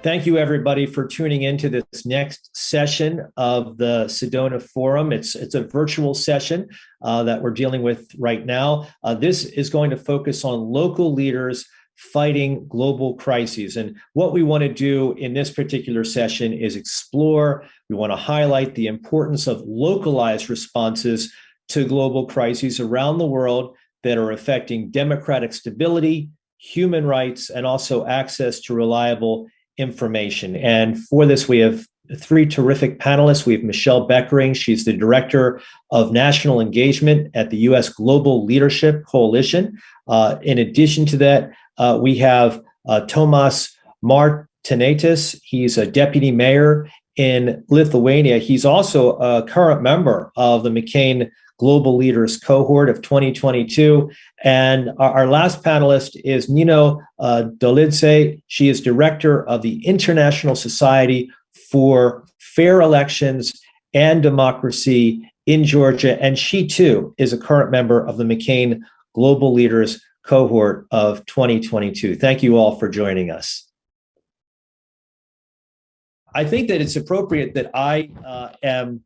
Thank you, everybody, for tuning into this next session of the Sedona Forum. It's a virtual session that we're dealing with right now. This is going to focus on local leaders fighting global crises. And what we want to do in this particular session is explore, we want to highlight the importance of localized responses to global crises around the world that are affecting democratic stability, human rights, and also access to reliable information. And for this, we have three terrific panelists. We have Michelle Bekkering. She's the Director of National Engagement at the U.S. Global Leadership Coalition. In addition to that, we have Tomas Martinaitis. He's a deputy mayor in Lithuania. He's also a current member of the McCain Global Leaders Cohort of 2022. And our last panelist is Nino Dolidze. She is director of the International Society for Fair Elections and Democracy in Georgia. And she, too, is a current member of the McCain Global Leaders Cohort of 2022. Thank you all for joining us. I think that it's appropriate that I am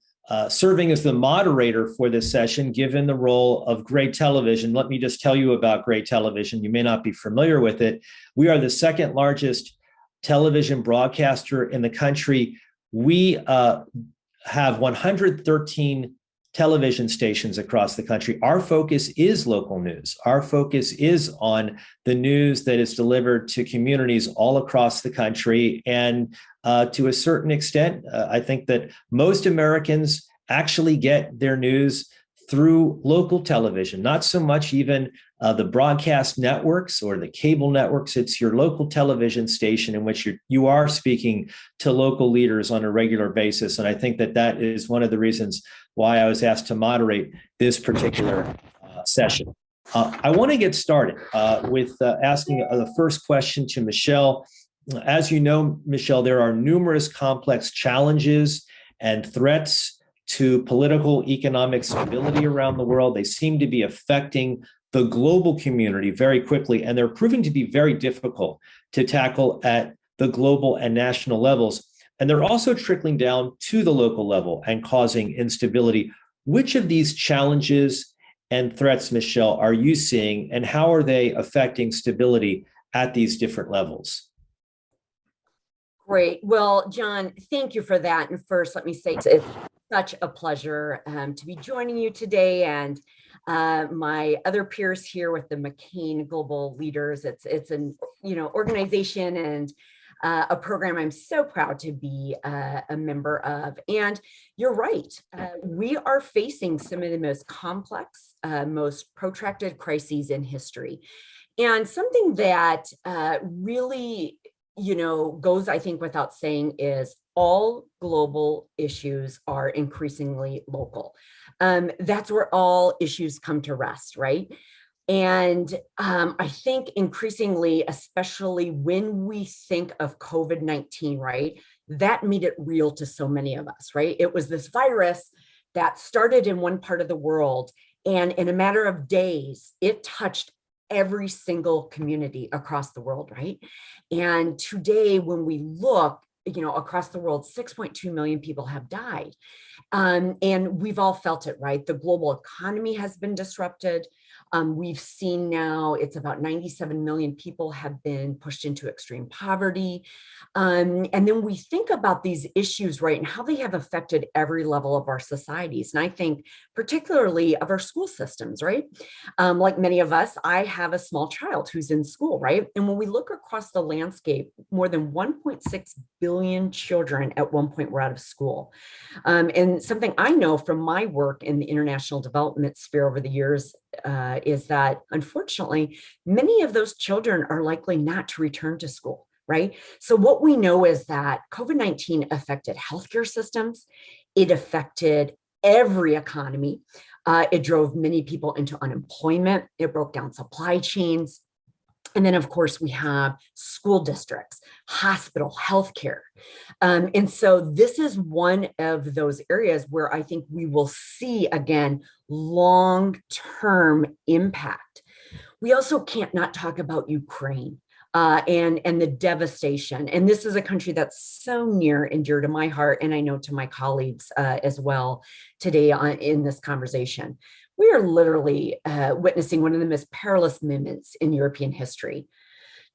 serving as the moderator for this session, given the role of Gray Television. Let me just tell you about Gray Television. You may not be familiar with it. We are the second largest television broadcaster in the country. We have 113 television stations across the country. Our focus is local news. Our focus is on the news that is delivered to communities all across the country. And to a certain extent, I think that most Americans actually get their news through local television, not so much even the broadcast networks or the cable networks. It's your local television station in which you are speaking to local leaders on a regular basis. And I think that that is one of the reasons why I was asked to moderate this particular session. I want to get started with asking the first question to Michelle. As you know, Michelle, there are numerous complex challenges and threats to political, economic stability around the world. They seem to be affecting the global community very quickly, and they're proving to be very difficult to tackle at the global and national levels. And they're also trickling down to the local level and causing instability. Which of these challenges and threats, Michelle, are you seeing, and how are they affecting stability at these different levels? Great. Well, John, thank you for that. And first, let me say it's such a pleasure to be joining you today, and my other peers here with the McCain Global Leaders. It's an organization and a program I'm so proud to be a member of. And you're right, we are facing some of the most complex, most protracted crises in history, and something that really goes, I think, without saying is all global issues are increasingly local. That's where all issues come to rest, right? And I think increasingly, especially when we think of COVID-19, right, that made it real to so many of us, right? It was this virus that started in one part of the world, and in a matter of days, it touched every single community across the world, right? And today, when we look, across the world, 6.2 million people have died. And we've all felt it, right? The global economy has been disrupted. We've seen now it's about 97 million people have been pushed into extreme poverty. And then we think about these issues, right, and how they have affected every level of our societies. And I think particularly of our school systems, right? Like many of us, I have a small child who's in school, right? And when we look across the landscape, more than 1.6 billion children at one point were out of school. And something I know from my work in the international development sphere over the years is that, unfortunately, many of those children are likely not to return to school, right? So what we know is that COVID-19 affected healthcare systems. It affected every economy. It drove many people into unemployment. It broke down supply chains. And then, of course, we have school districts, hospital, healthcare. And so this is one of those areas where I think we will see, again, long-term impact. We also can't not talk about Ukraine. and the devastation. And this is a country that's so near and dear to my heart, and I know to my colleagues as well today in this conversation. We are literally witnessing one of the most perilous moments in European history.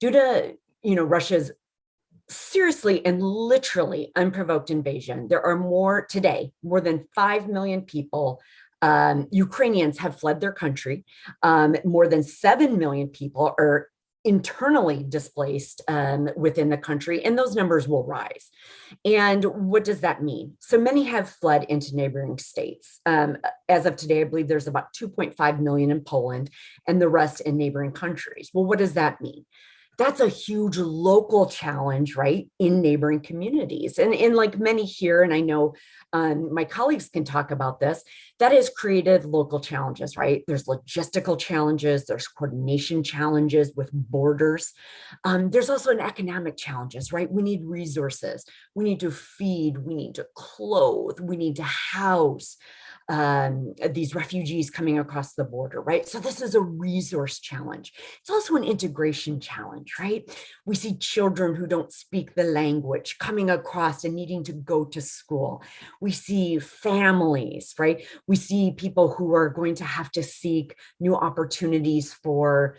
Due to Russia's seriously and literally unprovoked invasion, there are more than 5 million people. Ukrainians have fled their country. More than 7 million people are internally displaced within the country, and those numbers will rise. And what does that mean? So many have fled into neighboring states. As of today, I believe there's about 2.5 million in Poland and the rest in neighboring countries. Well, what does that mean? That's a huge local challenge, right, in neighboring communities. And like many here, and I know my colleagues can talk about this, that has created local challenges, right? There's logistical challenges, there's coordination challenges with borders. There's also an economic challenges, right? We need resources, we need to feed, we need to clothe, we need to house these refugees coming across the border, right? So this is a resource challenge. It's also an integration challenge, right? We see children who don't speak the language coming across and needing to go to school. We see families, right? We see people who are going to have to seek new opportunities for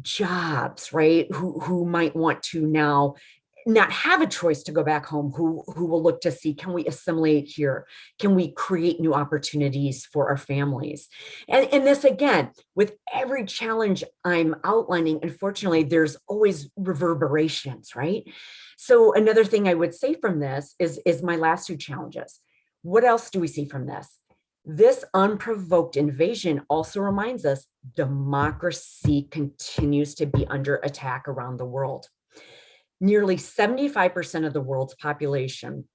jobs, right? Who might want to now not have a choice to go back home, who will look to see, can we assimilate here? Can we create new opportunities for our families? And this, again, with every challenge I'm outlining, unfortunately, there's always reverberations, right? So another thing I would say from this is my last two challenges. What else do we see from this? This unprovoked invasion also reminds us democracy continues to be under attack around the world. Nearly 75% of the world's population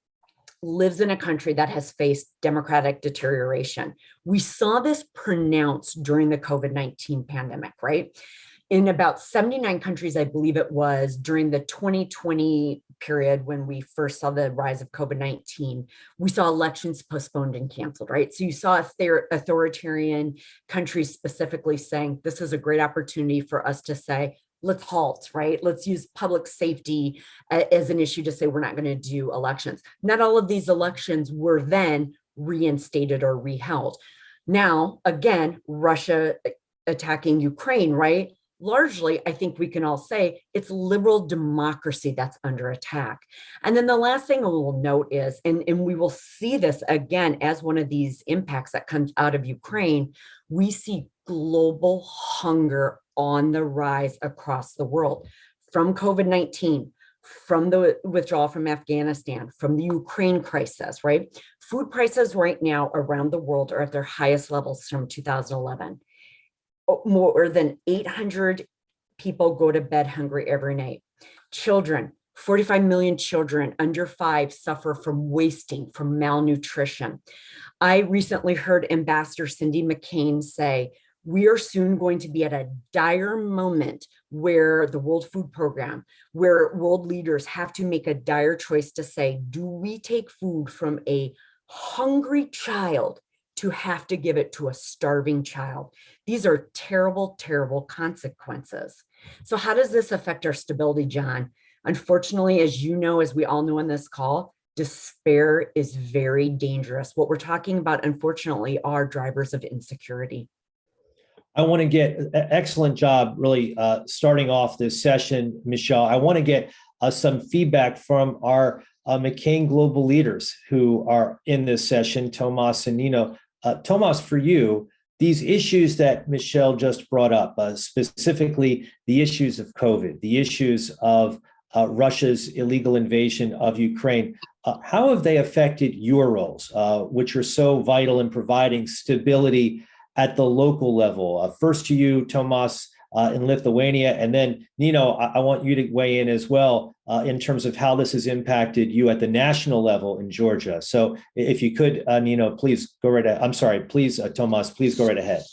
lives in a country that has faced democratic deterioration. We saw this pronounced during the COVID-19 pandemic, right? In about 79 countries, I believe it was, during the 2020 period when we first saw the rise of COVID-19, we saw elections postponed and canceled, right? So you saw authoritarian countries specifically saying, this is a great opportunity for us to say, let's halt, right? Let's use public safety as an issue to say we're not going to do elections. Not all of these elections were then reinstated or reheld. Now, again, Russia attacking Ukraine, right? Largely, I think we can all say it's liberal democracy that's under attack. And then the last thing I will note is, and we will see this again as one of these impacts that comes out of Ukraine, we see global hunger on the rise across the world, from COVID-19, from the withdrawal from Afghanistan, from the Ukraine crisis, right? Food prices right now around the world are at their highest levels from 2011. More than 800 people go to bed hungry every night. Children, 45 million children under 5 suffer from wasting, from malnutrition. I recently heard Ambassador Cindy McCain say, we are soon going to be at a dire moment where the World Food Program, where world leaders have to make a dire choice to say, do we take food from a hungry child to have to give it to a starving child? These are terrible, terrible consequences. So how does this affect our stability, John? Unfortunately, as you know, as we all know on this call, despair is very dangerous. What we're talking about, unfortunately, are drivers of insecurity. I want to get excellent job really starting off this session, Michelle. I want to get some feedback from our McCain global leaders who are in this session, Tomas and Nino. Tomas, for you, these issues that Michelle just brought up, specifically the issues of COVID, the issues of Russia's illegal invasion of Ukraine, how have they affected your roles, which are so vital in providing stability at the local level? First to you, Tomas, in Lithuania, and then Nino, I want you to weigh in as well in terms of how this has impacted you at the national level in Georgia. So if you could, Nino, please go right ahead. I'm sorry, please, Tomas, please go right ahead.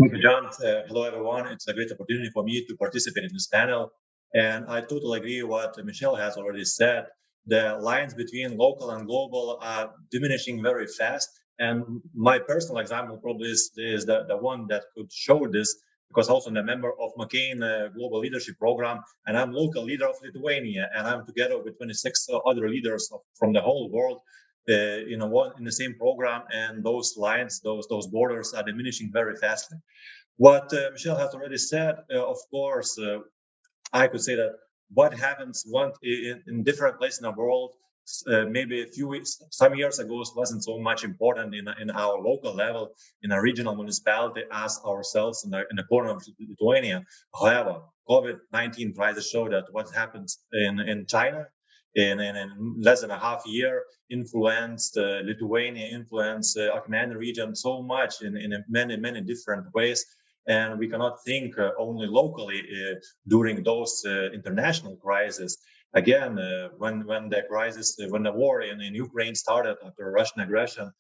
Thank you, John. Hello, everyone. It's a great opportunity for me to participate in this panel. And I totally agree with what Michelle has already said. The lines between local and global are diminishing very fast. And my personal example probably is the one that could show this because also I'm a member of McCain Global Leadership Program, and I'm local leader of Lithuania, and I'm together with 26 other leaders from the whole world in the same program, and those lines, those borders are diminishing very fastly. What Michelle has already said, of course, I could say that what happens in different places in the world, maybe some years ago, wasn't so much important in our local level, in a regional municipality as ourselves in the corner of Lithuania. However, COVID-19 crisis showed that what happens in China in less than a half year influenced Lithuania, influenced Armenian region so much in many different ways. And we cannot think only locally during those international crises. Again, when the war in Ukraine started after Russian aggression,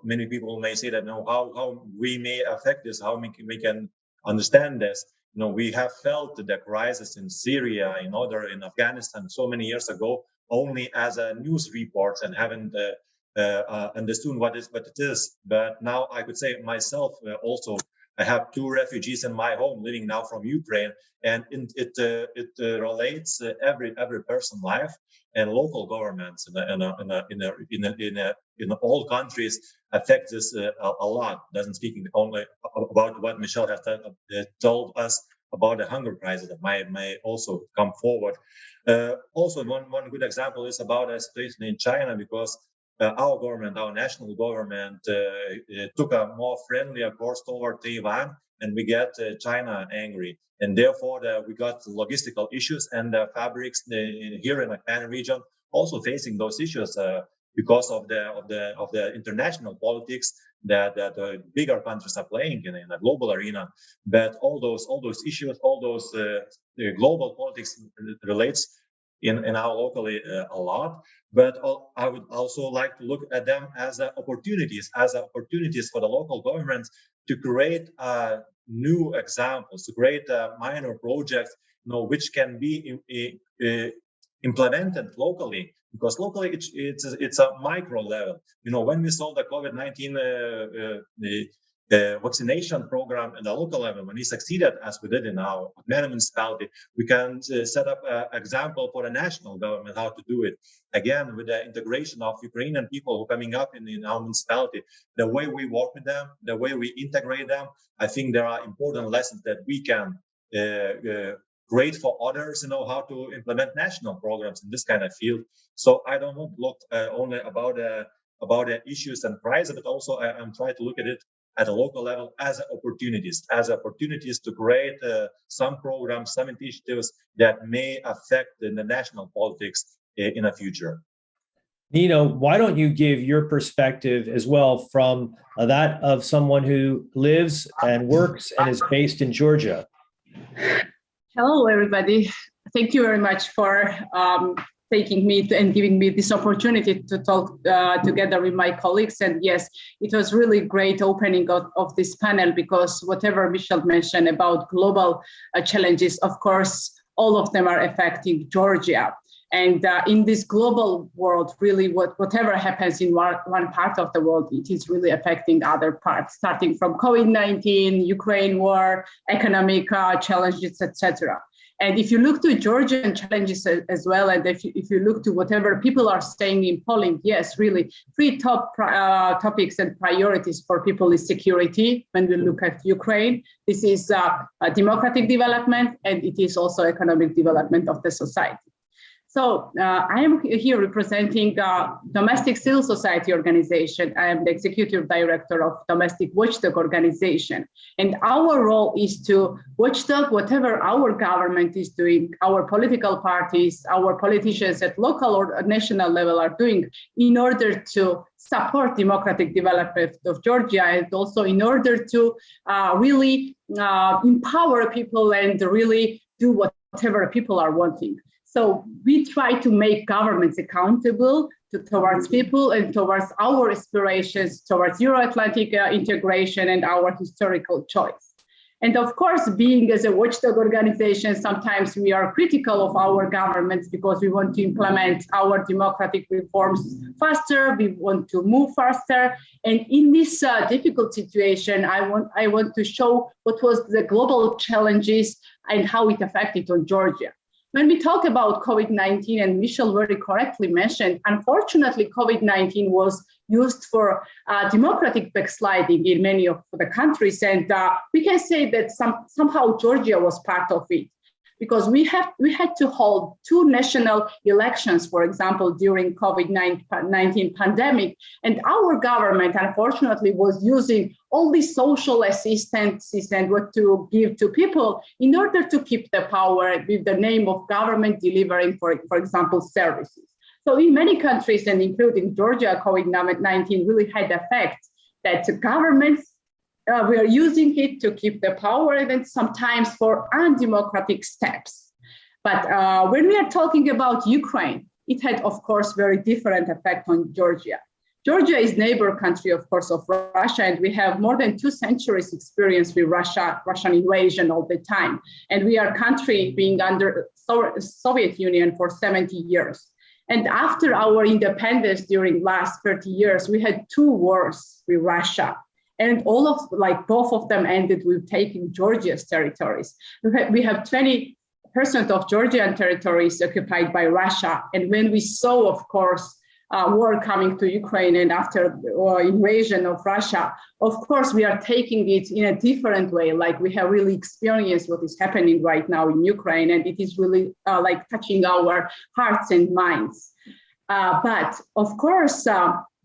many people may say that, no, how we may affect this, how we can understand this. We have felt the crisis in Syria, in Afghanistan so many years ago, only as a news report, and haven't understood what it is. But now I could say myself also, I have 2 refugees in my home living now from Ukraine, and it relates every person's life, and local governments in all countries affect this a lot. Doesn't speak only about what Michelle has told us about the hunger crisis that may also come forward. Also, one good example is about a situation in China, because our government, our national government, took a more friendlier course toward Taiwan, and we get China angry, and therefore we got logistical issues, and the fabrics here in the McCain region also facing those issues because of the international politics that the bigger countries are playing in a global arena. But all those issues, all those global politics relates in our locally a lot. But I would also like to look at them as opportunities for the local governments to create new examples, to create minor projects, which can be implemented locally, because locally it's a micro level. When we saw the COVID-19 vaccination program at the local level, when we succeeded, as we did in our municipality, we can set up an example for the national government how to do it. Again, with the integration of Ukrainian people who are coming up in our municipality, the way we work with them, the way we integrate them, I think there are important lessons that we can create for others, how to implement national programs in this kind of field. So I don't want to look only about the issues and prices, but also I'm trying to look at it at a local level as opportunities to create some programs, some initiatives that may affect the national politics in the future. Nino, why don't you give your perspective as well from that of someone who lives and works and is based in Georgia? Hello, everybody. Thank you very much for taking me and giving me this opportunity to talk together with my colleagues. And yes, it was really great opening of this panel, because whatever Michelle mentioned about global challenges, of course, all of them are affecting Georgia. And in this global world, really, whatever happens in one part of the world, it is really affecting other parts, starting from COVID-19, Ukraine war, economic challenges, etc. And if you look to Georgian challenges as well, and if you look to whatever people are saying in polling, yes, really, 3 top topics and priorities for people is security. When we look at Ukraine, this is democratic development, and it is also economic development of the society. So I am here representing Domestic Civil Society Organization. I am the Executive Director of Domestic Watchdog Organization. And our role is to watchdog whatever our government is doing, our political parties, our politicians at local or national level are doing in order to support democratic development of Georgia, and also in order to really empower people and really do whatever people are wanting. So we try to make governments accountable towards people and towards our aspirations, towards Euro-Atlantic integration and our historical choice. And of course, being as a watchdog organization, sometimes we are critical of our governments because we want to implement our democratic reforms faster, we want to move faster. And in this difficult situation, I want to show what was the global challenges and how it affected on Georgia. When we talk about COVID-19, and Michelle very correctly mentioned, unfortunately, COVID-19 was used for democratic backsliding in many of the countries. And we can say that somehow Georgia was part of it, because we had to hold 2 national elections, for example, during COVID-19 pandemic. And our government, unfortunately, was using all these social assistances and what to give to people in order to keep the power with the name of government delivering, for example, services. So in many countries, and including Georgia, COVID-19 really had effect that governments we are using it to keep the power, and sometimes for undemocratic steps. But when we are talking about Ukraine, it had, of course, very different effect on Georgia. Georgia is neighbor country, of course, of Russia, and we have more than 2 centuries experience with Russian invasion all the time. And we are a country being under Soviet Union for 70 years. And after our independence during last 30 years, we had 2 wars with Russia. And both of them ended with taking Georgia's territories. We have 20% of Georgian territories occupied by Russia. And when we saw, of course, war coming to Ukraine and after invasion of Russia, of course, we are taking it in a different way. Like we have really experienced what is happening right now in Ukraine, and it is really touching our hearts and minds. But of course,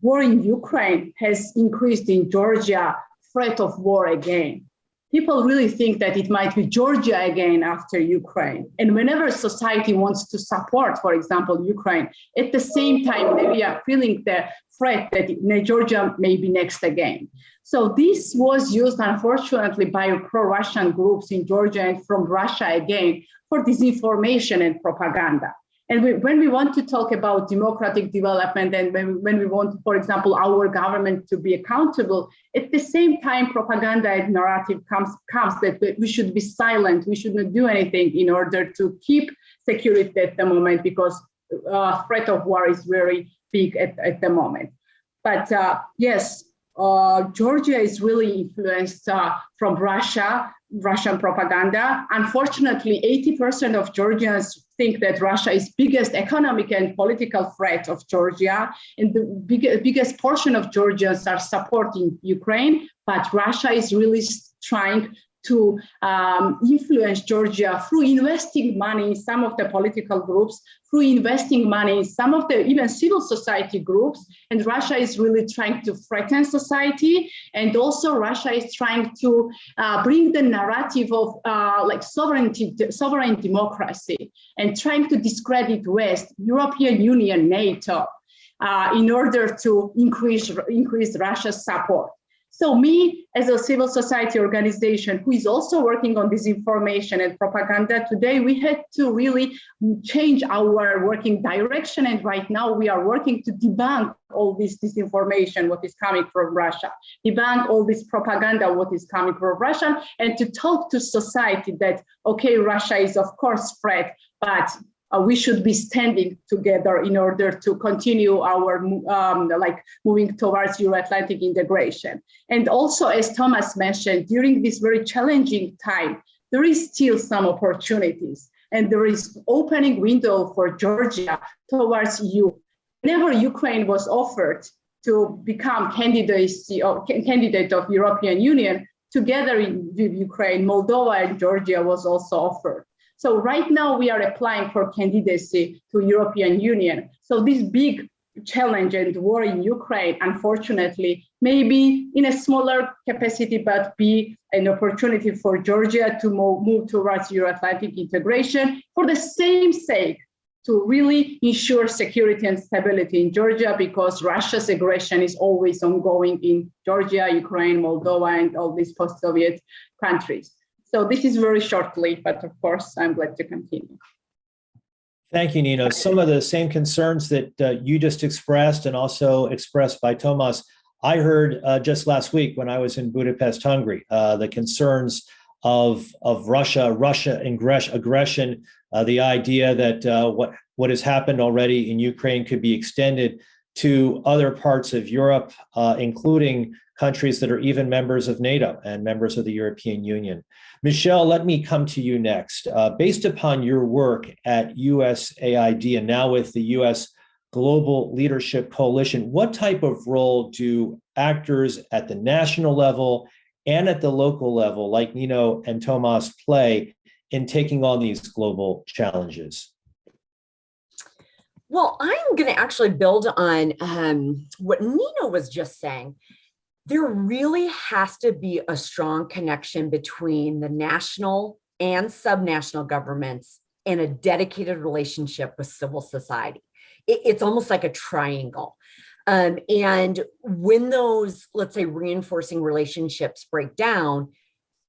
war in Ukraine has increased in Georgia, threat of war again. People really think that it might be Georgia again after Ukraine. And whenever society wants to support, for example, Ukraine, at the same time, they are feeling the threat that Georgia may be next again. So this was used, unfortunately, by pro-Russian groups in Georgia and from Russia again for disinformation and propaganda. And when we want to talk about democratic development and when we want, for example, our government to be accountable, at the same time, propaganda and narrative comes that we should be silent, we should not do anything in order to keep security at the moment, because threat of war is very big at the moment. But yes, Georgia is really influenced from Russian propaganda. Unfortunately, 80% of Georgians think that Russia is biggest economic and political threat of Georgia, and the biggest portion of Georgians are supporting Ukraine, but Russia is really trying to influence Georgia through investing money in some of the political groups, through investing money in some of the even civil society groups. And Russia is really trying to threaten society. And also Russia is trying to bring the narrative of sovereign democracy and trying to discredit West, European Union, NATO, in order to increase Russia's support. So me, as a civil society organization who is also working on disinformation and propaganda, today we had to really change our working direction. And right now we are working to debunk all this disinformation, what is coming from Russia, debunk all this propaganda, what is coming from Russia, and to talk to society that, okay, Russia is of course threat, but we should be standing together in order to continue our moving towards Euro-Atlantic integration. And also, as Tomas mentioned, during this very challenging time, there is still some opportunities, and there is opening window for Georgia towards EU. Whenever Ukraine was offered to become candidate of European Union, together with Ukraine, Moldova and Georgia was also offered. So right now we are applying for candidacy to European Union. So this big challenge and war in Ukraine, unfortunately, may be in a smaller capacity, but be an opportunity for Georgia to move towards Euro-Atlantic integration for the same sake, to really ensure security and stability in Georgia, because Russia's aggression is always ongoing in Georgia, Ukraine, Moldova, and all these post-Soviet countries. So this is very shortly, but of course, I'm glad to continue. Thank you, Nino. Some of the same concerns that you just expressed and also expressed by Tomas, I heard just last week when I was in Budapest, Hungary, the concerns of Russia aggression, the idea that what has happened already in Ukraine could be extended to other parts of Europe, including countries that are even members of NATO and members of the European Union. Michelle, let me come to you next. Based upon your work at USAID and now with the U.S. Global Leadership Coalition, what type of role do actors at the national level and at the local level, like Nino and Tomas, play in taking on these global challenges? Well, I'm going to actually build on what Nino was just saying. There really has to be a strong connection between the national and subnational governments and a dedicated relationship with civil society. It's almost like a triangle. And when those, let's say, reinforcing relationships break down,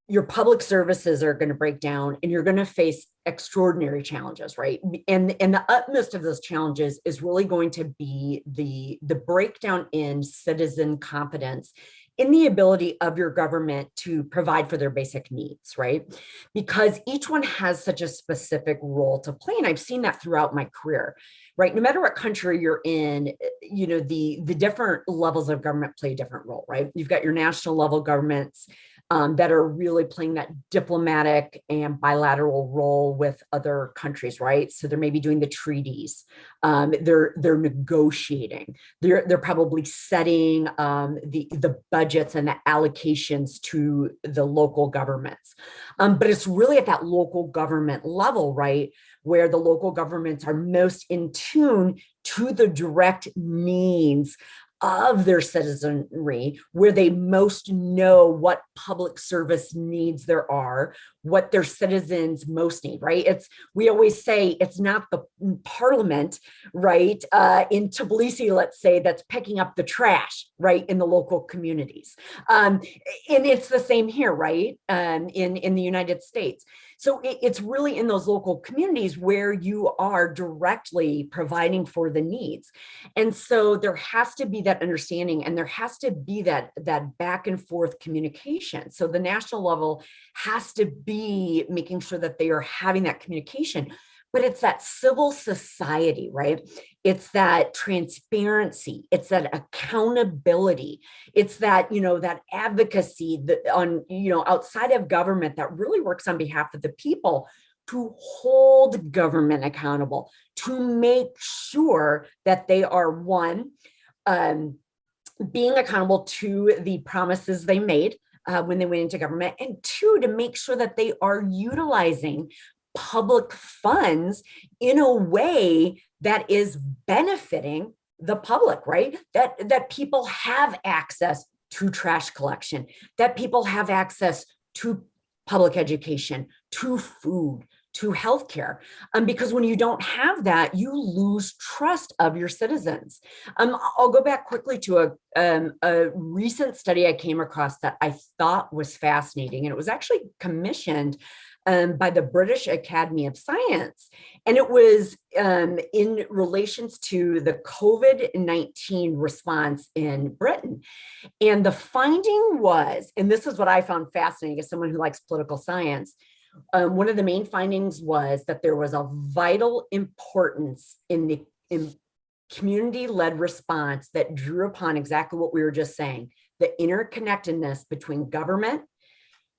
your public services are going to break down and you're going to face extraordinary challenges, right? And the utmost of those challenges is really going to be the breakdown in citizen confidence in the ability of your government to provide for their basic needs, right? Because each one has such a specific role to play. And I've seen that throughout my career, right? No matter what country you're in, you know, the different levels of government play a different role, right? You've got your national level governments that are really playing that diplomatic and bilateral role with other countries, right? So they're maybe doing the treaties, they're negotiating, they're probably setting the budgets and the allocations to the local governments. But it's really at that local government level, right, where the local governments are most in tune to the direct needs of their citizenry, where they most know what public service needs there are, what their citizens most need, right? We always say it's not the parliament, right, in Tbilisi, let's say, that's picking up the trash, right, in the local communities. And it's the same here, right, in the United States. So it's really in those local communities where you are directly providing for the needs. And so there has to be that understanding and there has to be that back and forth communication. So the national level has to be making sure that they are having that communication. But it's that civil society, right? It's that transparency, it's that accountability, it's that, you know, that advocacy that on, you know, outside of government that really works on behalf of the people to hold government accountable, to make sure that they are one, being accountable to the promises they made when they went into government, and two, to make sure that they are utilizing public funds in a way that is benefiting the public, right? That people have access to trash collection, that people have access to public education, to food, to healthcare. Because when you don't have that, you lose trust of your citizens. I'll go back quickly to a recent study I came across that I thought was fascinating, and it was actually commissioned by the British Academy of Science. And it was in relations to the COVID-19 response in Britain. And the finding was, and this is what I found fascinating as someone who likes political science, one of the main findings was that there was a vital importance in community-led response that drew upon exactly what we were just saying, the interconnectedness between government,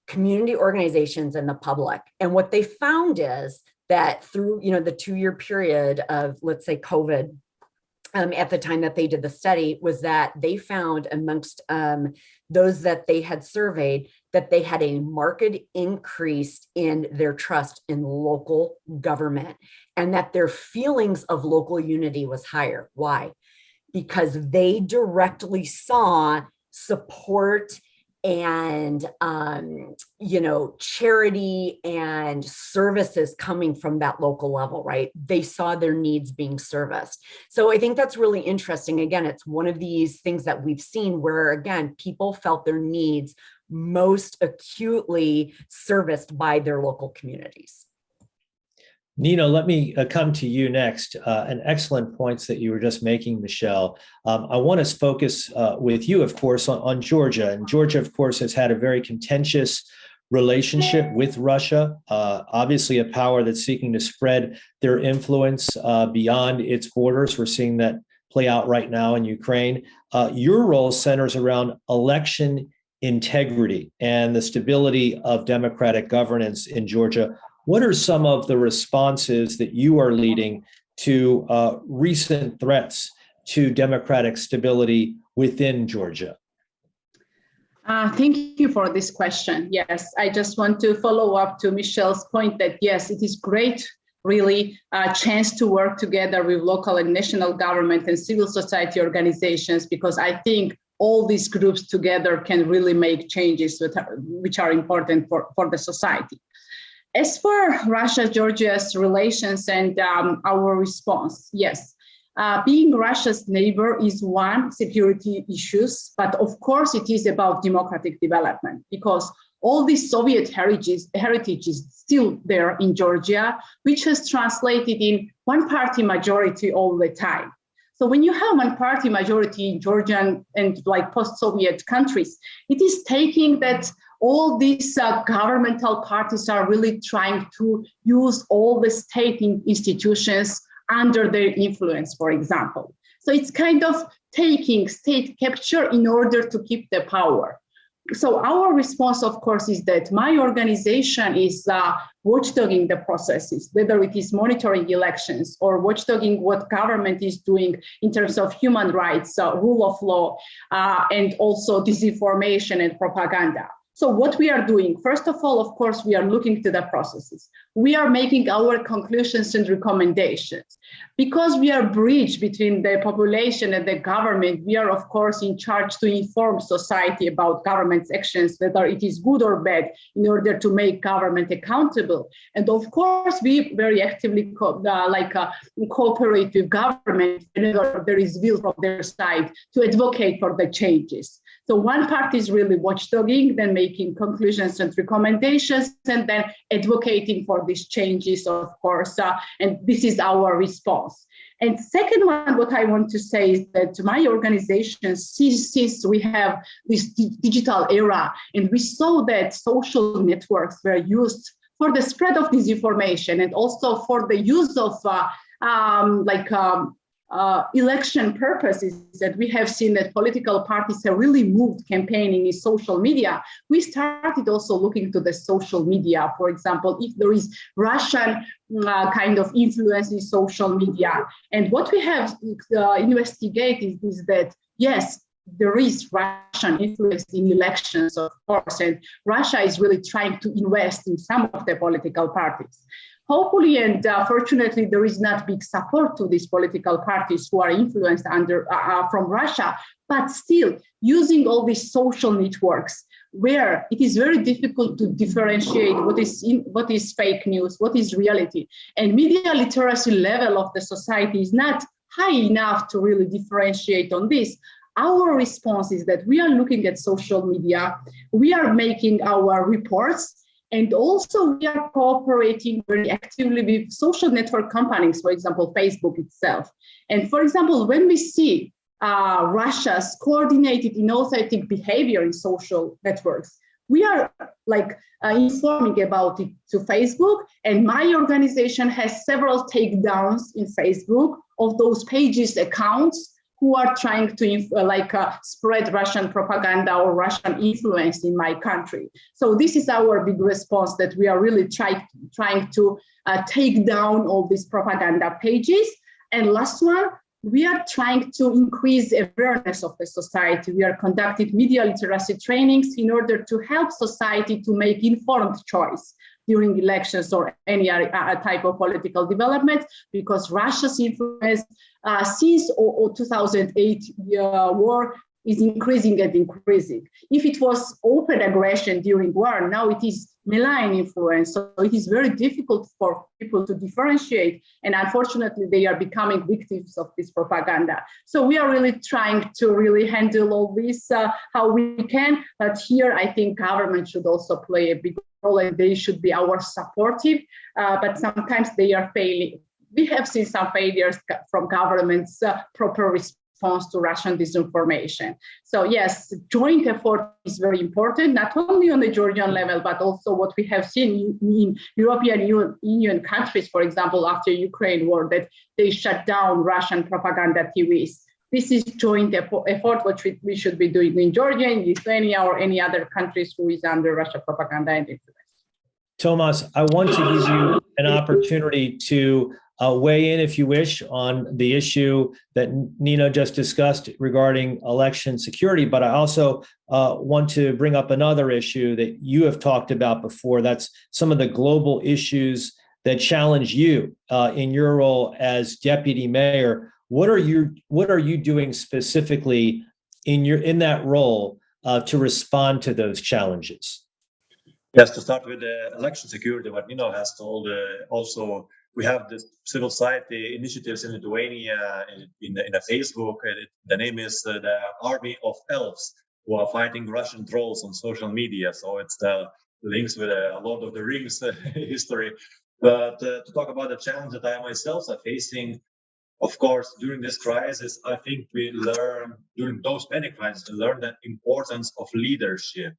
community organizations, and the public. And what they found is that through, you know, the 2-year period of, let's say, COVID, at the time that they did the study, was that they found amongst those that they had surveyed that they had a marked increase in their trust in local government and that their feelings of local unity was higher. Why? Because they directly saw support and, you know, charity and services coming from that local level, right? They saw their needs being serviced. So I think that's really interesting. Again, it's one of these things that we've seen where, again, people felt their needs most acutely serviced by their local communities. Nino, let me come to you next. An excellent points that you were just making, Michelle. I want to focus with you, of course, on Georgia. And Georgia, of course, has had a very contentious relationship with Russia, obviously a power that's seeking to spread their influence beyond its borders. We're seeing that play out right now in Ukraine. Your role centers around election integrity and the stability of democratic governance in Georgia. What are some of the responses that you are leading to recent threats to democratic stability within Georgia? Thank you for this question. Yes, I just want to follow up to Michelle's point that, yes, it is great, really, a chance to work together with local and national government and civil society organizations, because I think all these groups together can really make changes which are important for the society. As for Russia-Georgia's relations and our response, yes. Being Russia's neighbor is one security issues, but of course it is about democratic development, because all this Soviet heritage is still there in Georgia, which has translated in one-party majority all the time. So when you have one-party majority in Georgian and like post-Soviet countries, it is taking that all these governmental parties are really trying to use all the state institutions under their influence, for example. So it's kind of taking state capture in order to keep the power. So our response, of course, is that my organization is watchdogging the processes, whether it is monitoring elections or watchdogging what government is doing in terms of human rights, rule of law, and also disinformation and propaganda. So what we are doing, first of all, of course, we are looking to the processes. We are making our conclusions and recommendations. Because we are bridge between the population and the government, we are, of course, in charge to inform society about government's actions, whether it is good or bad, in order to make government accountable. And of course, we very actively cooperate with government whenever there is will from their side to advocate for the changes. So one part is really watchdogging, then making conclusions and recommendations, and then advocating for these changes, of course, and this is our response. And second one, what I want to say is that my organization, since we have this digital era, and we saw that social networks were used for the spread of disinformation and also for the use of election purposes, that we have seen that political parties have really moved campaigning in social media. We started also looking to the social media, for example, if there is Russian kind of influence in social media. And what we have investigated is that, yes, there is Russian influence in elections, of course, and Russia is really trying to invest in some of the political parties. Hopefully and fortunately, there is not big support to these political parties who are influenced from Russia, but still using all these social networks where it is very difficult to differentiate what is fake news, what is reality. And media literacy level of the society is not high enough to really differentiate on this. Our response is that we are looking at social media, we are making our reports, and also we are cooperating very actively with social network companies, for example, Facebook itself. And for example, when we see Russia's coordinated inauthentic behavior in social networks, we are informing about it to Facebook, and my organization has several takedowns in Facebook of those pages, accounts, who are trying to spread Russian propaganda or Russian influence in my country. So this is our big response, that we are really trying to take down all these propaganda pages. And last one, we are trying to increase awareness of the society. We are conducting media literacy trainings in order to help society to make informed choice during elections or any other type of political development, because Russia's influence since 2008 war is increasing and increasing. If it was open aggression during war, now it is malign influence. So it is very difficult for people to differentiate. And unfortunately, they are becoming victims of this propaganda. So we are really trying to really handle all this how we can. But here, I think government should also play a big role, and they should be our supportive, but sometimes they are failing. We have seen some failures from government's proper response response to Russian disinformation. So yes, joint effort is very important, not only on the Georgian level, but also what we have seen in European Union countries, for example, after Ukraine war, that they shut down Russian propaganda TVs. This is joint effort, which we should be doing in Georgia, in Lithuania, or any other countries who is under Russian propaganda and influence. Tomas, I want to give you an opportunity to weigh in, if you wish, on the issue that Nino just discussed regarding election security. But I also want to bring up another issue that you have talked about before. That's some of the global issues that challenge you in your role as deputy mayor. What are you doing specifically in that role to respond to those challenges? Yes, to start with the election security, what Nino has told, also we have the civil society initiatives in Lithuania in a Facebook. The name is the Army of Elves, who are fighting Russian trolls on social media. So it's the links with a Lord of the Rings history. But to talk about the challenge that I myself are facing, of course, during this crisis, I think we learn, during those many crises, we learn the importance of leadership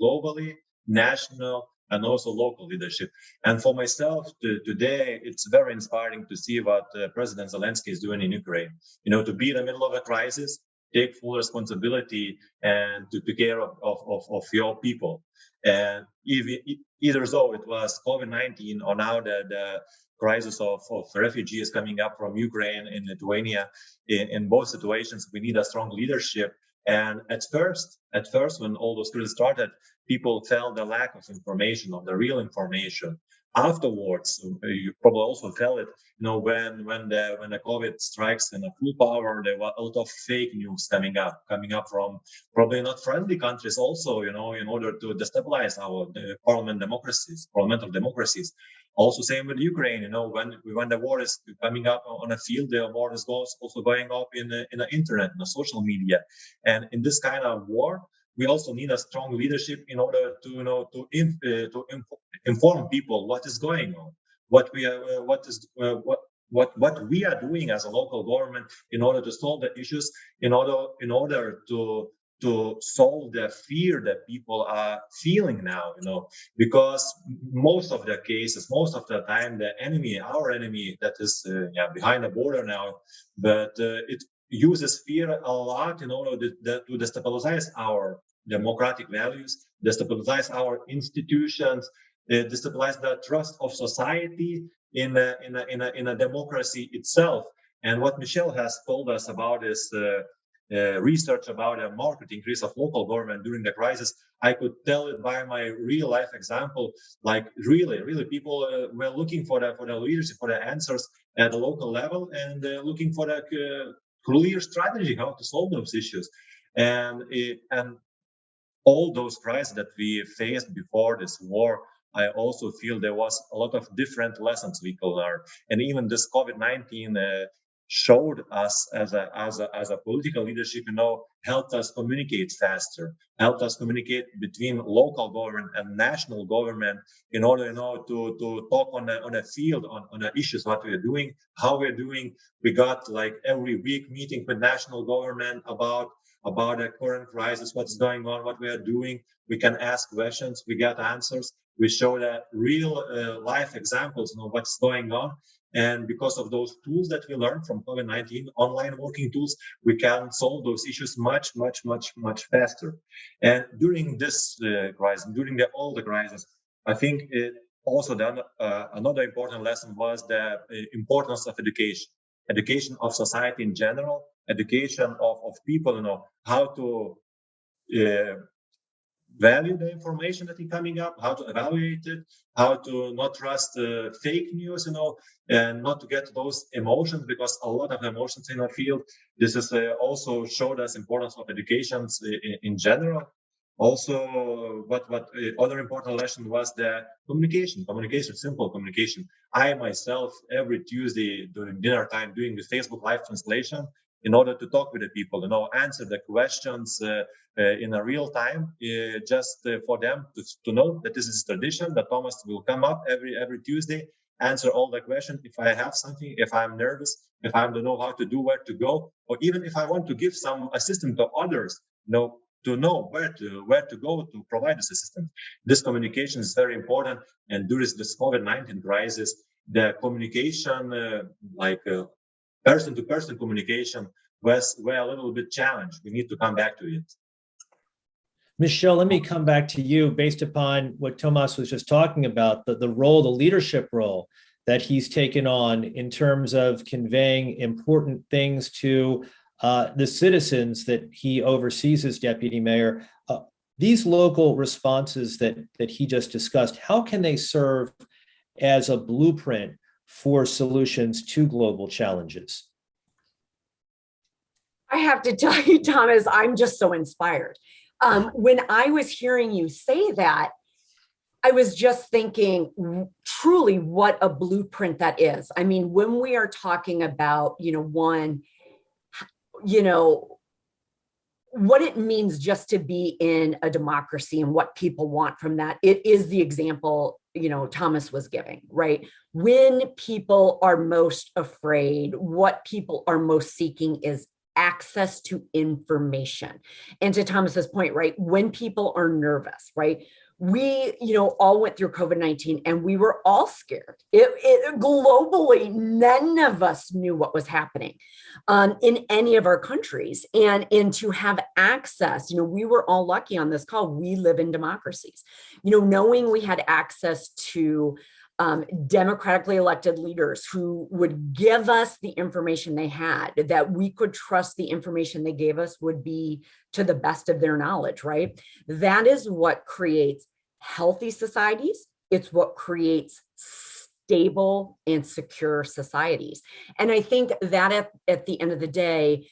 globally, national, and also local leadership. And for myself, today, it's very inspiring to see what President Zelensky is doing in Ukraine. You know, to be in the middle of a crisis, take full responsibility, and to take care of your people. And either though it was COVID-19 or now the crisis of refugees coming up from Ukraine and Lithuania, in both situations, we need a strong leadership. And at first, when all those crises started, people felt the lack of information, of the real information. Afterwards, you probably also felt it. You know, when the COVID strikes in a full power, there were a lot of fake news coming up from probably not friendly countries. Also, you know, in order to destabilize our parliamentary democracies. Also, same with Ukraine. You know, when the war is coming up on a field, the war is also going up in the internet, in the social media, and in this kind of war, we also need a strong leadership in order to inform people what is going on, what we are doing as a local government in order to solve the issues, in order to solve the fear that people are feeling now, you know, because most of the time, our enemy that is behind the border now, but it uses fear a lot in order to destabilize our democratic values, destabilize our institutions, destabilize the trust of society in a democracy itself. And what Michelle has told us about is research about a market increase of local government during the crisis. I could tell it by my real life example. Like really, people were looking for the leadership, for the answers at the local level, and looking for the clear strategy how to solve those issues. And all those crises that we faced before this war, I also feel there was a lot of different lessons we could learn. And even this COVID-19 showed us as a political leadership, you know, helped us communicate faster, helped us communicate between local government and national government in order, you know, to talk on a field on the issues, what we are doing, how we're doing. We got like every week meeting with national government about the current crisis, what's going on, what we are doing. We can ask questions, we get answers. We show that real life examples, you know, what's going on. And because of those tools that we learned from COVID-19, online working tools, we can solve those issues much faster. And during this crisis, during all the crisis, I think it also done another important lesson was the importance of education of society in general, education of people, you know, how to value the information that is coming up, how to evaluate it, how to not trust fake news, you know, and not to get those emotions, because a lot of emotions in our field. This is also showed us importance of education in general. Also, what other important lesson was the communication, simple communication. I myself, every Tuesday during dinner time, doing the Facebook live translation in order to talk with the people, you know, answer the questions in a real time, just for them to know that this is tradition, that Tomas will come up every Tuesday answer all the questions. If I have something, if I'm nervous, if I don't know how to do, where to go, or even if I want to give some assistance to others, to know where to go to provide this assistance. This communication is very important. And during this COVID-19 crisis, the communication, person-to-person communication, were a little bit challenged. We need to come back to it. Michelle, let me come back to you based upon what Tomas was just talking about, the role, the leadership role that he's taken on in terms of conveying important things to the citizens that he oversees as deputy mayor. These local responses that he just discussed, how can they serve as a blueprint for solutions to global challenges? I have to tell you, Thomas, I'm just so inspired. When I was hearing you say that, I was just thinking truly what a blueprint that is. I mean, when we are talking about, what it means just to be in a democracy and what people want from that, it is the example, Thomas was giving, right? When people are most afraid, what people are most seeking is access to information. And to Thomas's point, right, when people are nervous, right, we, all went through COVID-19 and we were all scared. It globally, none of us knew what was happening in any of our countries. And to have access, we were all lucky on this call. We live in democracies, knowing we had access to democratically elected leaders who would give us the information they had, that we could trust the information they gave us would be to the best of their knowledge, right? That is what creates healthy societies. It's what creates stable and secure societies. And I think that at the end of the day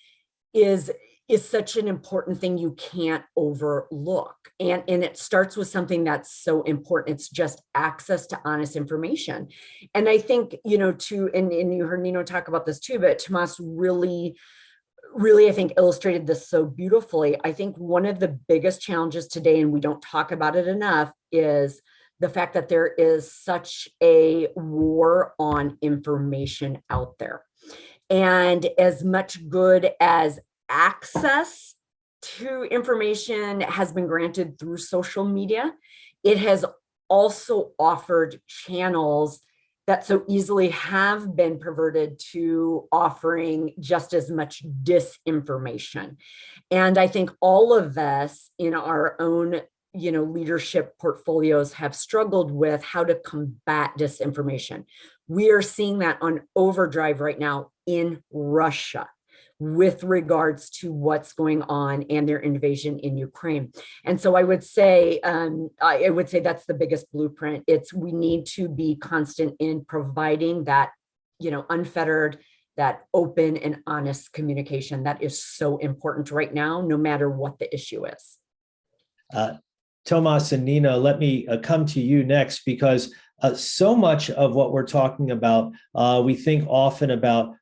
is such an important thing you can't overlook. And it starts with something that's so important. It's just access to honest information. And I think, and you heard Nino talk about this too, but Tomas really, I think, illustrated this so beautifully. I think one of the biggest challenges today, and we don't talk about it enough, is the fact that there is such a war on information out there. And as much good as access to information has been granted through social media, it has also offered channels that so easily have been perverted to offering just as much disinformation. And I think all of us in our own, leadership portfolios have struggled with how to combat disinformation. We are seeing that on overdrive right now in Russia with regards to what's going on and their invasion in Ukraine. And so I would say that's the biggest blueprint. We need to be constant in providing that, unfettered, that open and honest communication that is so important right now, no matter what the issue is. Tomas and Nino, let me come to you next, because so much of what we're talking about, we think often about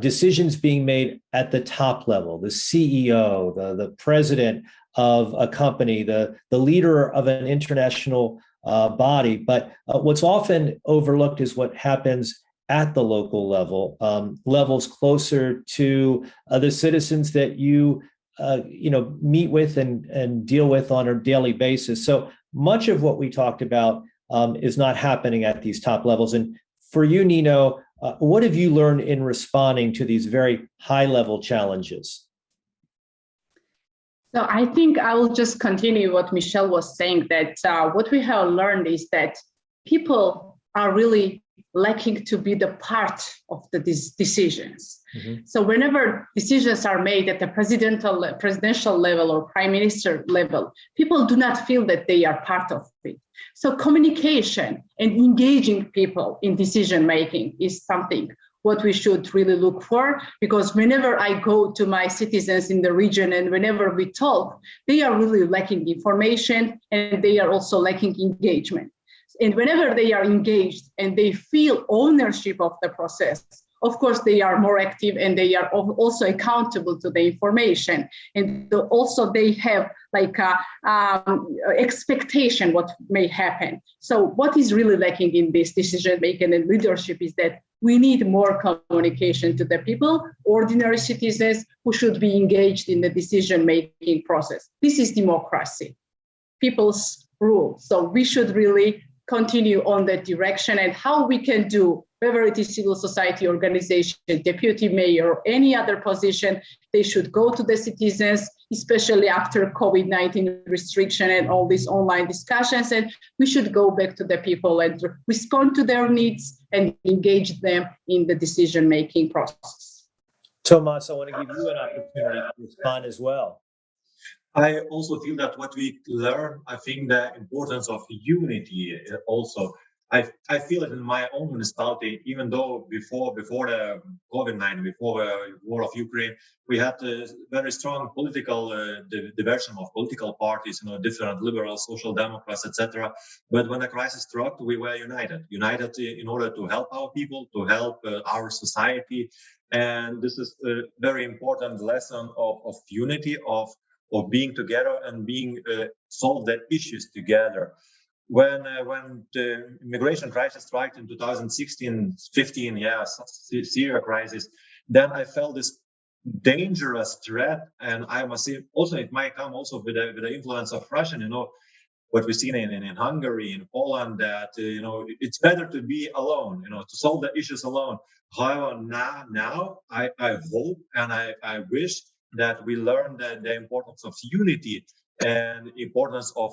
decisions being made at the top level, the CEO, the president of a company, the leader of an international body. But what's often overlooked is what happens at the local level, levels closer to the citizens that you meet with and deal with on a daily basis. So much of what we talked about is not happening at these top levels. And for you, Nino, what have you learned in responding to these very high-level challenges? So I think I will just continue what Michelle was saying, that what we have learned is that people are really lacking to be the part of these decisions. Mm-hmm. So whenever decisions are made at the presidential level or prime minister level, people do not feel that they are part of it. So communication and engaging people in decision making is something what we should really look for, because whenever I go to my citizens in the region and whenever we talk, they are really lacking information and they are also lacking engagement. And whenever they are engaged and they feel ownership of the process of course, they are more active and they are also accountable to the information. And also they have like expectation what may happen. So what is really lacking in this decision making and leadership is that we need more communication to the people, ordinary citizens who should be engaged in the decision making process. This is democracy, people's rule. So we should really continue on that direction, and how we can do, whether it is civil society organization, deputy mayor, or any other position, they should go to the citizens, especially after COVID-19 restriction and all these online discussions, and we should go back to the people and respond to their needs and engage them in the decision-making process. Tomas, I want to give you an opportunity to respond as well. I also feel that what we learn, I think the importance of unity also. I feel it in my own municipality, even though before the COVID-19, before the war of Ukraine, we had a very strong political diversion of political parties, different liberals, social democrats, etc. But when the crisis struck, we were united in order to help our people, to help our society. And this is a very important lesson of unity, of being together and being solve the issues together. When the immigration crisis struck in 2016-15, Syria crisis, then I felt this dangerous threat, and I must say also it might come also with the influence of Russia. What we've seen in Hungary, in Poland, that it's better to be alone, to solve the issues alone. However, now I hope and I wish that we learn the importance of unity and importance of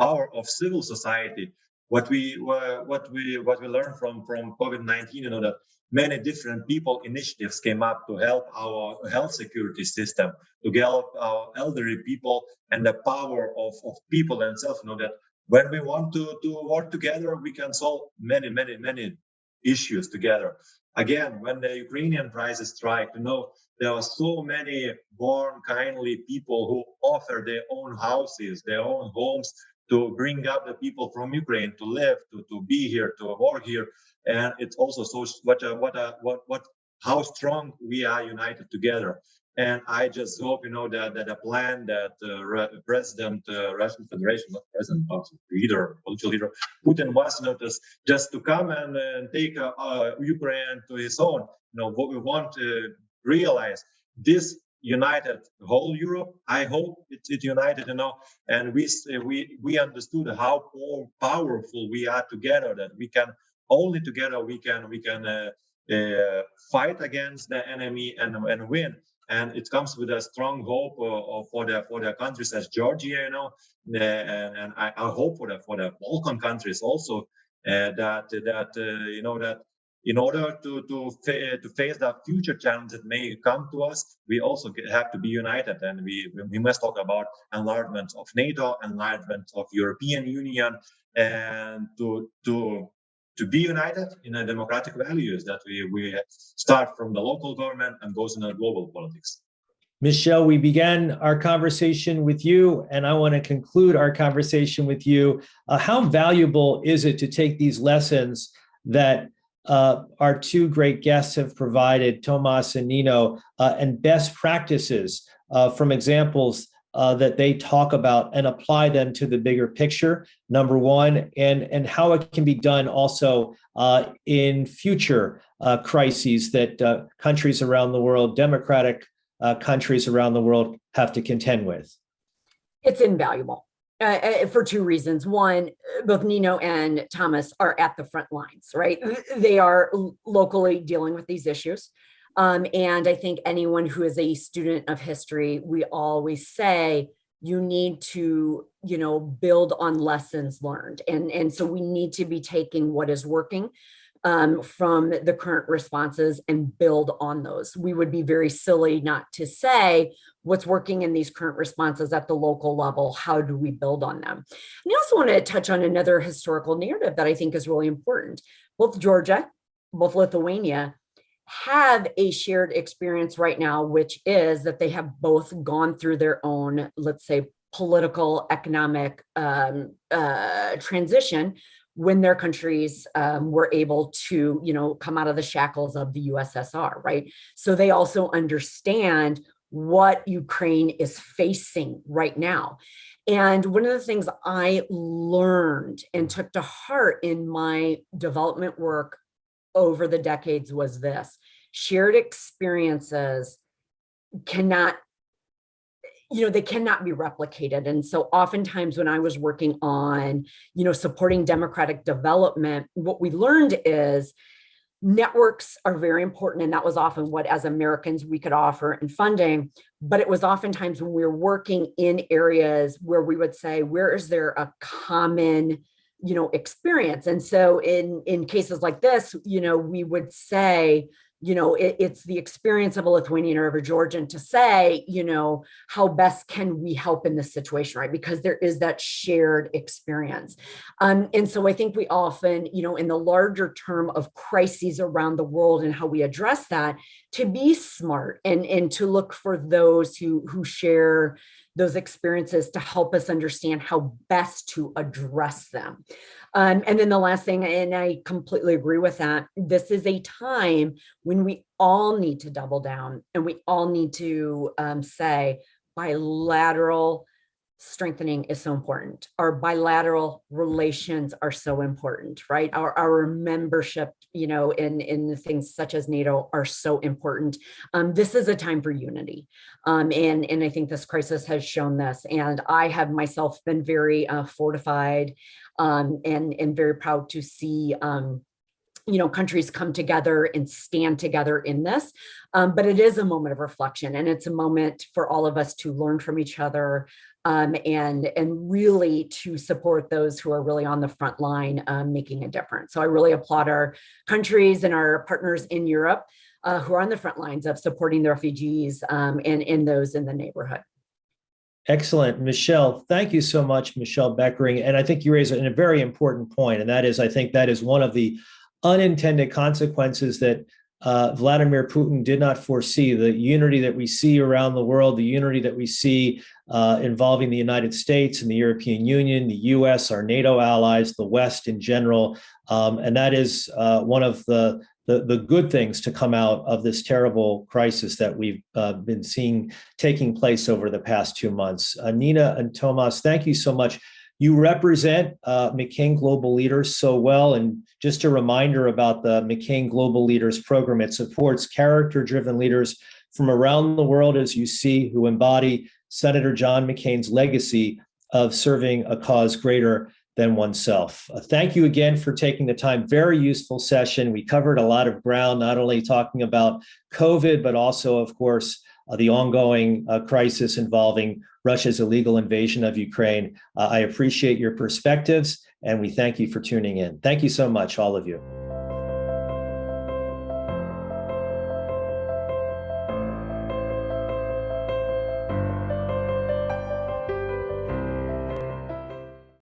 power of civil society. What we learned from COVID-19, that many different people initiatives came up to help our health security system, to help our elderly people, and the power of people themselves. That when we want to work together, we can solve many issues together. Again, when the Ukrainian crisis struck, there are so many warm, kindly people who offer their own houses, their own homes to bring up the people from Ukraine to live, to be here, to work here. And it's also so how strong we are united together. And I just hope, that the plan that President Russian Federation, not President, but political leader Putin was, just to come and take Ukraine to his own. What we want to realize, this united whole Europe. I hope it's united, and we understood how powerful we are together. That we can only together we can fight against the enemy and win. And it comes with a strong hope for the countries as Georgia, and I hope for the Balkan countries also that in order to face the future challenges that may come to us, we also have to be united, and we must talk about enlargement of NATO, enlargement of European Union, and to be united in a democratic values that we start from the local government and goes into global politics. Michelle, we began our conversation with you, and I want to conclude our conversation with you. How valuable is it to take these lessons that our two great guests have provided, Tomas and Nino, and best practices from examples that they talk about, and apply them to the bigger picture, number one, and how it can be done also in future crises that countries around the world, democratic countries around the world, have to contend with? It's invaluable for two reasons. One, both Nino and Tomas are at the front lines, right? They are locally dealing with these issues. And I think anyone who is a student of history, we always say you need to, build on lessons learned. And so we need to be taking what is working from the current responses and build on those. We would be very silly not to say what's working in these current responses at the local level. How do we build on them? And I also want to touch on another historical narrative that I think is really important. Both Georgia, both Lithuania have a shared experience right now, which is that they have both gone through their own, let's say, political, economic transition, when their countries were able to, come out of the shackles of the USSR, right? So they also understand what Ukraine is facing right now. And one of the things I learned and took to heart in my development work over the decades was this: shared experiences cannot, they cannot be replicated. And so oftentimes when I was working on, supporting democratic development, what we learned is networks are very important. And that was often what, as Americans, we could offer in funding. But it was oftentimes when we were working in areas where we would say, where is there a common, experience? And so in cases like this, we would say, it's the experience of a Lithuanian or of a Georgian to say, how best can we help in this situation, right? Because there is that shared experience. And so I think we often, in the larger term of crises around the world and how we address that, to be smart and to look for those who share those experiences to help us understand how best to address them. And then the last thing, and I completely agree with that, this is a time when we all need to double down and we all need to say bilateral strengthening is so important. Our bilateral relations are so important, right? Our membership, in things such as NATO are so important. This is a time for unity. And I think this crisis has shown this. And I have myself been very fortified and very proud to see countries come together and stand together in this. But it is a moment of reflection, and it's a moment for all of us to learn from each other and really to support those who are really on the front line making a difference. So I really applaud our countries and our partners in Europe who are on the front lines of supporting the refugees and those in the neighborhood. Excellent. Michelle, thank you so much, Michelle Bekkering. And I think you raise a very important point, and that is, I think that is one of the unintended consequences that Vladimir Putin did not foresee. The unity that we see around the world, the unity that we see involving the United States and the European Union, the US, our NATO allies, the West in general. And that is one of the good things to come out of this terrible crisis that we've been seeing taking place over the past 2 months. Nina and Tomas, thank you so much. You represent McCain Global Leaders so well. And just a reminder about the McCain Global Leaders program, it supports character-driven leaders from around the world, as you see, who embody Senator John McCain's legacy of serving a cause greater than oneself. Thank you again for taking the time. Very useful session. We covered a lot of ground, not only talking about COVID, but also, of course, the ongoing crisis involving Russia's illegal invasion of Ukraine. I appreciate your perspectives, and we thank you for tuning in. Thank you so much, all of you.